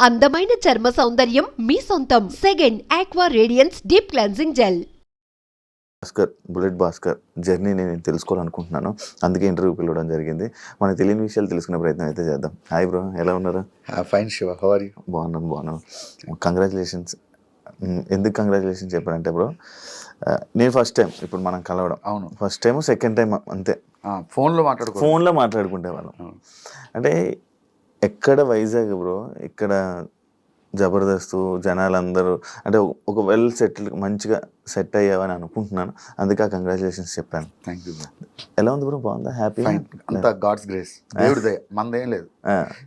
అందమైన చర్మ సౌందర్యం మీ సొంతం. Second aqua radiance deep cleansing gel. Bullet Bhaskar journey నేను తెలుసుకోవాలనుకుంటున్నాను, అందుకే ఇంటర్వ్యూ పిలవడం జరిగింది. మనకు తెలియని విషయాలు తెలుసుకునే ప్రయత్నం అయితే చేద్దాం. హాయ్ బ్రో, ఎలా ఉన్నారు? Fine Shiva, how are you? బాగున్నాను. కంగ్రాచులేషన్స్. ఎందుకు కంగ్రాచులేషన్స్ చెప్పారంటే బ్రో, నేను ఫస్ట్ టైం ఇప్పుడు మనం కలవడం. అవును, ఫస్ట్ టైం సెకండ్ టైం అంతే. ఫోన్లో మాట్లాడుకుంటే వాళ్ళం. అంటే ఎక్కడ వైజాగ్ బ్రో, ఇక్కడ జబర్దస్త్ జనాలందరూ అంటే ఒక వెల్ సెటిల్ మంచిగా సెట్ అయ్యావని అనుకుంటున్నాను, అందుకే కంగ్రాచులేషన్స్ చెప్పాను. Thank you. ఎలా ఉంది బ్రో? బాగుందా? హ్యాపీ? అంతా గాడ్స్ గ్రేస్, దేవుడిదే, మనదేం లేదు.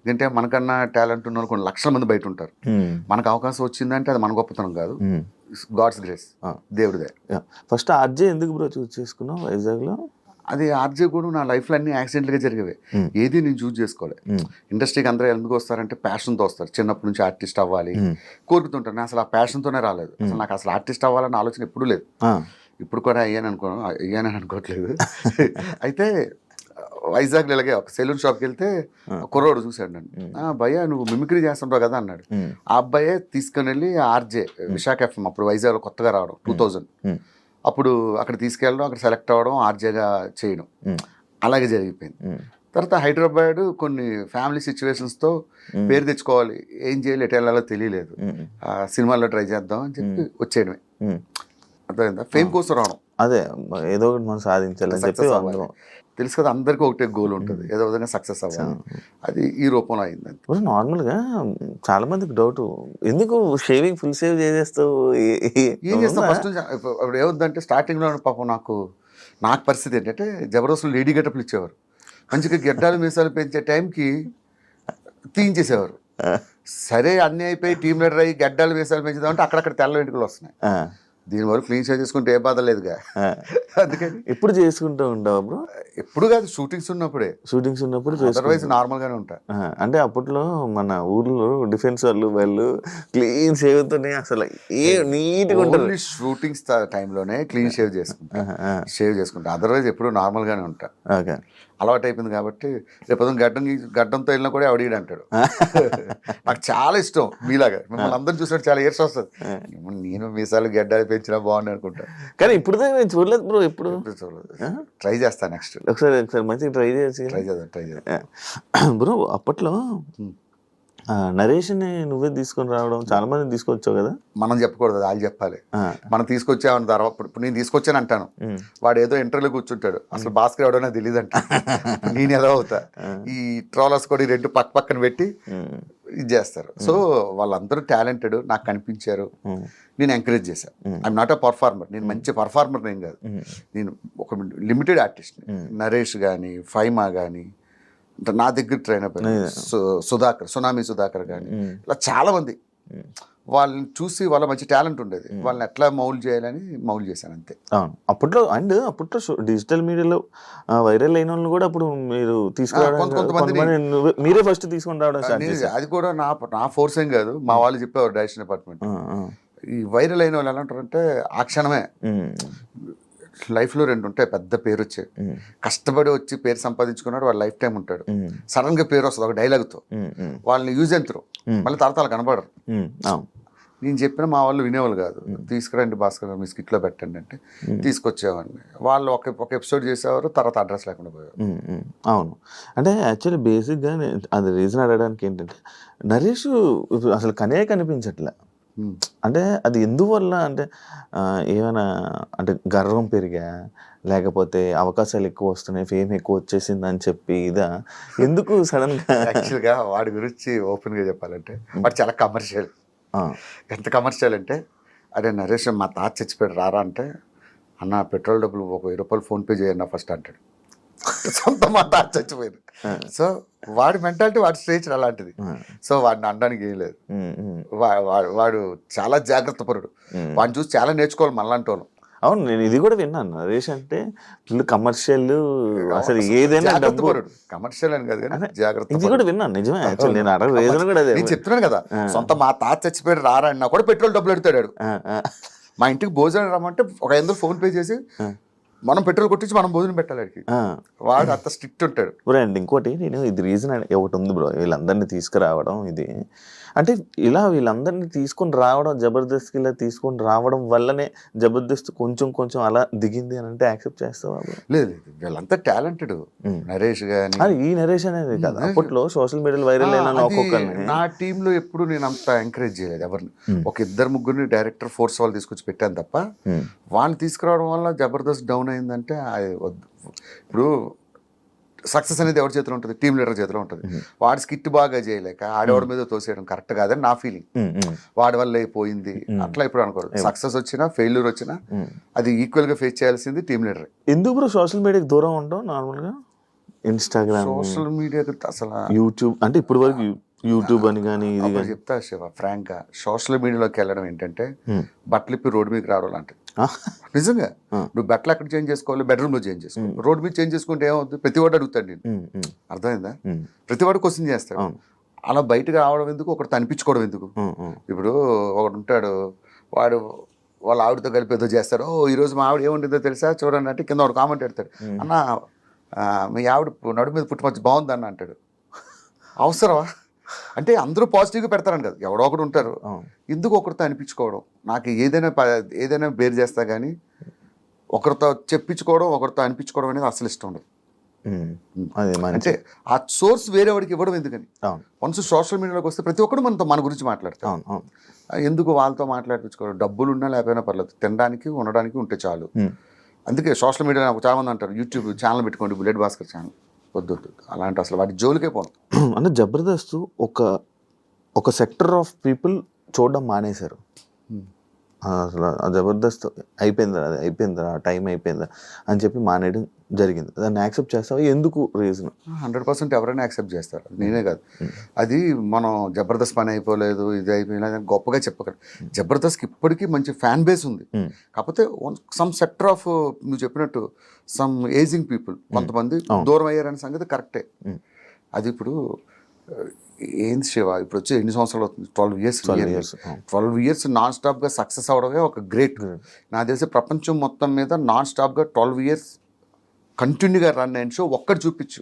ఎందుకంటే మనకన్నా టాలెంట్ ఉన్న వాళ్ళు కొన్ని లక్షల మంది బయట ఉంటారు. మనకు అవకాశం వచ్చిందంటే అది మన గొప్పతనం కాదు, గాడ్స్ గ్రేస్, దేవుడిదే. ఫస్ట్ ఆర్జే ఎందుకు బ్రో చూస్ చేసుకున్నావు వైజాగ్లో? అది ఆర్జే కూడా నా లైఫ్లో అన్ని యాక్సిడెంట్గా జరిగేవి. ఏది నేను చూస్ చేసుకోవాలి. ఇండస్ట్రీకి అందరూ ఎందుకు వస్తారంటే ప్యాషన్తో వస్తారు. చిన్నప్పటి నుంచి ఆర్టిస్ట్ అవ్వాలి కోరుకుతుంటారు. నేను అసలు ఆ ప్యాషన్తోనే రాలేదు. అసలు నాకు అసలు ఆర్టిస్ట్ అవ్వాలన్న ఆలోచన ఎప్పుడూ లేదు. ఇప్పుడు కూడా అయ్యానని అనుకోవట్లేదు. అయితే వైజాగ్లో ఇలాగే ఒక సెలూన్ షాప్కి వెళ్తే కుర్రోడు చూశాడు నన్ను. భయ్యా నువ్వు మిమిక్రీ చేస్తుంటావు కదా అన్నాడు. ఆ అబ్బాయే తీసుకుని వెళ్ళి ఆర్జే విశాఖ ఎఫ్ఎం, అప్పుడు వైజాగ్లో కొత్తగా రావడం 2000, అప్పుడు అక్కడ తీసుకెళ్ళడం, అక్కడ సెలెక్ట్ అవ్వడం, ఆర్జేగా చేయడం, అలాగే జరిగిపోయింది. తర్వాత హైదరాబాద్ కొన్ని ఫ్యామిలీ సిచ్యువేషన్స్తో పేరు తెచ్చుకోవాలి, ఏం చేయాలి, ఎటు వెళ్ళాలో తెలియలేదు. సినిమాల్లో ట్రై చేద్దాం అని చెప్పి వచ్చేయడమే. అర్థమైందా? ఫేమ్ కోసం రావడం, అదే ఏదో ఒకటి మనం సాధించాలని చెప్పి. తెలుసు కదా, అందరికీ ఒకటే గోల్ ఉంటుంది, ఏదో విధంగా సక్సెస్ అవ్వాలి. అది ఈ రూపంలో అయింది. నార్మల్గా చాలా మందికి డౌట్, ఎందుకు షేవింగ్ ఫుల్ షేవ్ చేసేస్తావు, ఏం చేస్తాం? ఫస్ట్ ఇప్పుడు ఏమవుతుందంటే స్టార్టింగ్లో పాపం నాకు పరిస్థితి ఏంటంటే జబర్దస్త్లో లేడీ గెటప్లు ఇచ్చేవారు. మంచిగా గెడ్డాలు మీసాలు పెంచే టైంకి తీయించేసేవారు. సరే అన్నీ అయిపోయి టీమ్ లీడర్ అయ్యి గెడ్డాలు మీసాలు పెంచుదామంటే అక్కడక్కడ తెల్ల వెంట్రుకలు వస్తున్నాయి. దీనివరకు క్లీన్ షేవ్ చేసుకుంటే ఏ బాధ లేదుగా. అందుకని ఎప్పుడు చేసుకుంటూ ఉంటావు బ్రో? ఎప్పుడు కాదు, షూటింగ్స్ ఉన్నప్పుడు అదర్వైజ్ నార్మల్గానే ఉంటాయి. అంటే అప్పట్లో మన ఊర్లో డిఫెన్స్ వాళ్ళు క్లీన్ షేవ్తోనే అసలు ఏ నీట్గా ఉంటుంది. షూటింగ్స్ టైంలోనే క్లీన్ షేవ్ చేసుకుంటా, అదర్వైజ్ ఎప్పుడు నార్మల్గానే ఉంటా. ఓకే, అలవాటు అయిపోయింది కాబట్టి రేపు గడ్డంతో వెళ్ళినా కూడా ఆవిడ అంటాడు. నాకు చాలా ఇష్టం మీలాగా, మిమ్మల్ని అందరూ చూసినట్టు చాలా ఏర్స్ వస్తుంది. నేను మీసాలు గడ్డాలు పెంచినా బాగుంది అనుకుంటా, కానీ ఇప్పుడు చూడలేదు బ్రో. ఎప్పుడు చూడలేదు. ట్రై చేస్తాను నెక్స్ట్. ఒకసారి మంచిగా ట్రై చేద్దాం బ్రో. అప్పట్లో నరేష్ని నువ్వే తీసుకొని రావడం, చాలా మంది తీసుకొచ్చావు కదా. మనం చెప్పకూడదు, వాళ్ళు చెప్పాలి. మనం తీసుకొచ్చామని తర్వాత ఇప్పుడు నేను తీసుకొచ్చాను అంటాను, వాడు ఏదో ఇంటర్వ్యూలో కూర్చుంటాడు, అసలు భాస్కర్ ఎవడో తెలియదు అంట. నేను ఎలా అవుతా? ఈ ట్రోలర్స్ కూడా రెండు పక్కన పెట్టి ఇది చేస్తారు. సో వాళ్ళందరూ టాలెంటెడ్ నాకు కనిపించారు, నేను ఎంకరేజ్ చేశాను. ఐఎమ్ నాట్ అ పర్ఫార్మర్, నేను మంచి పర్ఫార్మర్ ఏం కాదు, నేను ఒక లిమిటెడ్ ఆర్టిస్ట్. నరేష్ కానీ ఫైమా కానీ నా దగ్గర ట్రైన్ అయిపోయింది, సునామీ సుధాకర్ కానీ ఇలా చాలా మంది. వాళ్ళని చూసి వాళ్ళ మంచి టాలెంట్ ఉండేది, వాళ్ళని ఎట్లా మౌల్డ్ చేయాలని మౌల్డ్ చేశాను అంతే. అప్పట్లో డిజిటల్ మీడియాలో వైరల్ అయిన వాళ్ళు కూడా అప్పుడు మీరు తీసుకురావడం, మీరే ఫస్ట్ తీసుకొని రావడం. అది కూడా నా ఫోర్స్ ఏం కాదు, మా వాళ్ళు చెప్పేవారు డైరెక్షన్ డిపార్ట్మెంట్. ఈ వైరల్ అయిన వాళ్ళు ఎలా అంటారంటే ఆ క్షణమే లైఫ్లో రెండు ఉంటాయి, పెద్ద పేరు వచ్చాయి. కష్టపడి వచ్చి పేరు సంపాదించుకున్నాడు, వాడు లైఫ్ టైం ఉంటాడు. సడన్ గా పేరు వస్తుంది ఒక డైలాగ్తో, వాళ్ళని యూజ్ ఎంతరు మళ్ళీ తరతాలు కనబడరు. నేను చెప్పిన మా వాళ్ళు వినేవాళ్ళు కాదు. తీసుకురండి భాస్కర్ మీ స్కిట్లో పెట్టండి అంటే తీసుకొచ్చేవాడిని. వాళ్ళు ఒక ఎపిసోడ్ చేసేవారు, తర్వాత అడ్రస్ లేకుండా పోయేవారు. అవును, అంటే యాక్చువల్లీ బేసిక్గా అది రీజన్ అడగడానికి ఏంటంటే నరేష్ అసలు కనిపించట్లే. అంటే అది ఎందువల్ల అంటే ఏమైనా అంటే గర్వం పెరిగా, లేకపోతే అవకాశాలు ఎక్కువ వస్తున్నాయి, ఫేమ్ ఎక్కువ వచ్చేసింది అని చెప్పి ఇదా, ఎందుకు సడన్ గా? యాక్చువల్గా వాడి గురించి ఓపెన్ గా చెప్పాలంటే వాడు చాలా కమర్షియల్. ఎంత కమర్షియల్ అంటే, అరే నరేష్ మా తాత చచ్చిపోయాడు రారా అంటే, అన్న పెట్రోల్ డబ్బులు ఒక 1000 రూపాయలు ఫోన్పే చేయన్న ఫస్ట్ అంటాడు. సొంత మా తాత చచ్చిపోయాడు. సో వాడి మెంటాలిటీ, వాడి స్టేజ్ అలాంటిది. సో వాడిని అనడానికి ఏం లేదు. వాడు చాలా జాగ్రత్త పరుడు, వాడిని చూసి చాలా నేర్చుకోవాలి మనలాంటి వాళ్ళు. అవును, నేను ఇది కూడా విన్నాను. నరేష్ అంటే కమర్షియల్, అసలు ఏదైనా డబ్బు. కమర్షియల్ అని కాదు కానీ జాగ్రత్త, ఇది కూడా విన్నాను. నిజమే, నేను అడగ రీజన్ కూడా అదే. నేను చెప్తున్నాను కదా, సొంత మా తాత చచ్చిపోయాడు రారా అన్నా కూడా పెట్రోల్ డబ్బులు ఎడతాడు. మా ఇంటికి భోజనం రమ్మంటే ఒక 500 ఫోన్ పే చేసి మనం పెట్రోల్ కొట్టించి మనం భోజనం పెట్టాలి వాడికి. వాడు అంత స్ట్రిక్ట్ ఉంటాడు. బ్రో అండ్ ఇంకోటి నేను ఇది రీజన్ ఒకటి ఉంది బ్రో, వీళ్ళందరినీ తీసుకురావడం ఇది అంటే ఇలా వీళ్ళందరినీ తీసుకొని రావడం, జబర్దస్త్ ఇలా తీసుకొని రావడం వల్లనే జబర్దస్త్ కొంచెం కొంచెం అలా దిగింది అని అంటే యాక్సెప్ట్ చేస్తావా bro? లేదు వీళ్ళంతా టాలెంటెడ్. నరేష్ గాని అది ఈ నరేషన్ అనేది కాదు, అప్పట్లో సోషల్ మీడియాలో వైరల్ అయిన ఒక్కొక్కరిని నా టీంలో ఎప్పుడు నేను అంత ఎంకరేజ్ చేయలేదు ఎవరిని. ఒక ఇద్దరు ముగ్గురిని డైరెక్టర్ ఫోర్స్ వాళ్ళు తీసుకొచ్చి పెట్టాను తప్ప వాళ్ళని తీసుకురావడం వల్ల జబర్దస్త్ డౌన్ అయిందంటే అది వద్దు. ఇప్పుడు సక్సెస్ అనేది ఎవరి చేతిలో ఉంటుంది? టీమ్ లీడర్ చేతిలో ఉంటుంది. వాడి స్కిట్ బాగా చేయలేక ఆడవాడి మీద తోసేయడం కరెక్ట్ కాదని నా ఫీలింగ్. వాడి వల్ల అయిపోయింది అట్లా ఇప్పుడు అనుకోరు. సక్సెస్ వచ్చినా ఫెయిల్యూర్ వచ్చినా అది ఈక్వల్ గా ఫేస్ చేయాల్సింది టీమ్ లీడర్. ఎందుకు బ్రో సోషల్ మీడియాకి దూరం ఉంటాం? నార్మల్ గా ఇన్స్టాగ్రామ్, సోషల్ మీడియాకి అసలు యూట్యూబ్ అంటే ఇప్పుడు వరకు యూట్యూబ్ అని కానీ ఇది ఒకటి చెప్తా శివ ఫ్రాంక్ గా, సోషల్ మీడియాలోకి వెళ్ళడం ఏంటంటే బట్టలు ఇప్పి రోడ్డు మీదకి రావడం లాంటిది. నిజంగా నువ్వు బట్టలు ఎక్కడ చేంజ్ చేసుకోవాలి? బెడ్రూమ్ లో చేంజ్ చేసుకోవాలి. రోడ్డు మీద చేంజ్ చేసుకుంటే ఏమవుతుంది? ప్రతి వాడు అడుగుతాడు నేను. అర్థమైందా? ప్రతి వాడు క్వశ్చన్ చేస్తాడు. అలా బయటకు రావడం ఎందుకు? ఒకటి అనిపించుకోవడం ఎందుకు? ఇప్పుడు ఒకడు ఉంటాడు, వాడు వాళ్ళ ఆవిడతో కలిపి ఏదో చేస్తాడు. ఓ ఈరోజు మా ఆవిడ ఏముంటుందో తెలుసా చూడండి అంటే కింద వాడు కామెంట్ పెడతాడు, అన్న మీ ఆవిడ నడు మీద పుట్టుమచ్చి బాగుందన్న అంటాడు. అవసరమా? అంటే అందరూ పాజిటివ్గా పెడతారని కదా, ఎవడో ఒకడు ఉంటారు. ఎందుకు ఒకరితో అనిపించుకోవడం? నాకు ఏదైనా బేర్ చేస్తా కానీ ఒకరితో చెప్పించుకోవడం, ఒకరితో అనిపించుకోవడం అనేది అసలు ఇష్టం ఉండదు. అంటే ఆ సోర్స్ వేరే వాడికి ఇవ్వడం ఎందుకని? వన్స్ సోషల్ మీడియాలోకి వస్తే ప్రతి ఒక్కరు మన గురించి మాట్లాడతాం. ఎందుకు వాళ్ళతో మాట్లాడించుకోవడం? డబ్బులు ఉన్నా లేకపోయినా పర్లేదు, తినడానికి ఉండడానికి ఉంటే చాలు. అందుకే సోషల్ మీడియా నాకు చాలా మంది అంటారు, యూట్యూబ్ ఛానల్ పెట్టుకోండి, బుల్లెట్ భాస్కర్ ఛానల్. వద్దు అలాంటి అసలు వాటి జోలికే పోను. అంటే జబర్దస్త్ ఒక సెక్టర్ ఆఫ్ పీపుల్ చూడడం మానేశారు. అసలు ఆ జబర్దస్త్ అయిపోయిందా టైం అయిపోయిందా అని చెప్పి మానేయడం జరిగింది. దాన్ని యాక్సెప్ట్ చేస్తావా? ఎందుకు రీజన్? 100% ఎవరైనా యాక్సెప్ట్ చేస్తారు, నేనే కాదు. అది మనం జబర్దస్త్ పని అయిపోలేదు, ఇది అయిపోయినా గొప్పగా చెప్పగలరు. జబర్దస్త్కి ఇప్పటికీ మంచి ఫ్యాన్ బేస్ ఉంది. కాకపోతే సమ్ సెక్టర్ ఆఫ్ నువ్వు చెప్పినట్టు సమ్ ఏజింగ్ పీపుల్ కొంతమంది దూరం అయ్యారనే సంగతి కరెక్టే. అది ఇప్పుడు ఏంది శివ, ఇప్పుడు వచ్చి ఎన్ని సంవత్సరాలు అవుతుంది? 12 ఇయర్స్ నాన్ స్టాప్గా సక్సెస్ అవడమే ఒక గ్రేట్. నా తెలిసి ప్రపంచం మొత్తం మీద నాన్ స్టాప్గా 12 ఇయర్స్ కంటిన్యూగా రన్ అయిన షో ఒక్కటి చూపించు,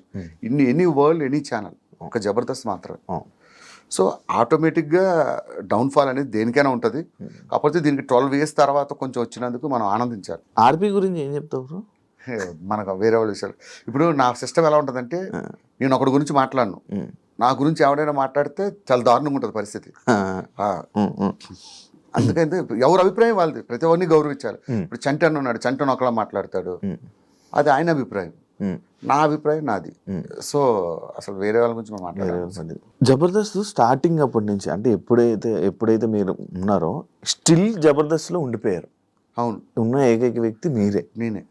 ఎనీ వరల్డ్ ఎనీ ఛానల్, ఒక జబర్దస్త్ మాత్రమే. సో ఆటోమేటిక్గా డౌన్ఫాల్ అనేది దేనికైనా ఉంటుంది. కాకపోతే దీనికి 12 ఇయర్స్ తర్వాత కొంచెం వచ్చినందుకు మనం ఆనందించాలి. ఆర్పీ గురించి ఏం చెప్తావు? మనకు వేరే వాళ్ళ విషయాలు. ఇప్పుడు నా సిస్టమ్ ఎలా ఉంటుందంటే, నేను ఒకటి గురించి మాట్లాడను, నా గురించి ఎవడైనా మాట్లాడితే చాలా దారుణంగా ఉంటుంది పరిస్థితి. అందుకైతే ఎవరి అభిప్రాయం వాళ్ళది, ప్రతి ఒక్కరిని గౌరవించాలి. ఇప్పుడు చంటి అన్న ఉన్నాడు, చంటి ఒకలా మాట్లాడతాడు, అది ఆయన అభిప్రాయం, నా అభిప్రాయం నాది. సో అసలు వేరే వాళ్ళ గురించి మనం మాట్లాడాలి. జబర్దస్త్ స్టార్టింగ్ అప్పటి నుంచి అంటే ఎప్పుడైతే మీరు ఉన్నారో స్టిల్ జబర్దస్త్లో ఉండిపోయారు. అవును, ఉన్న ఏకైక వ్యక్తి మీరే. నేనే.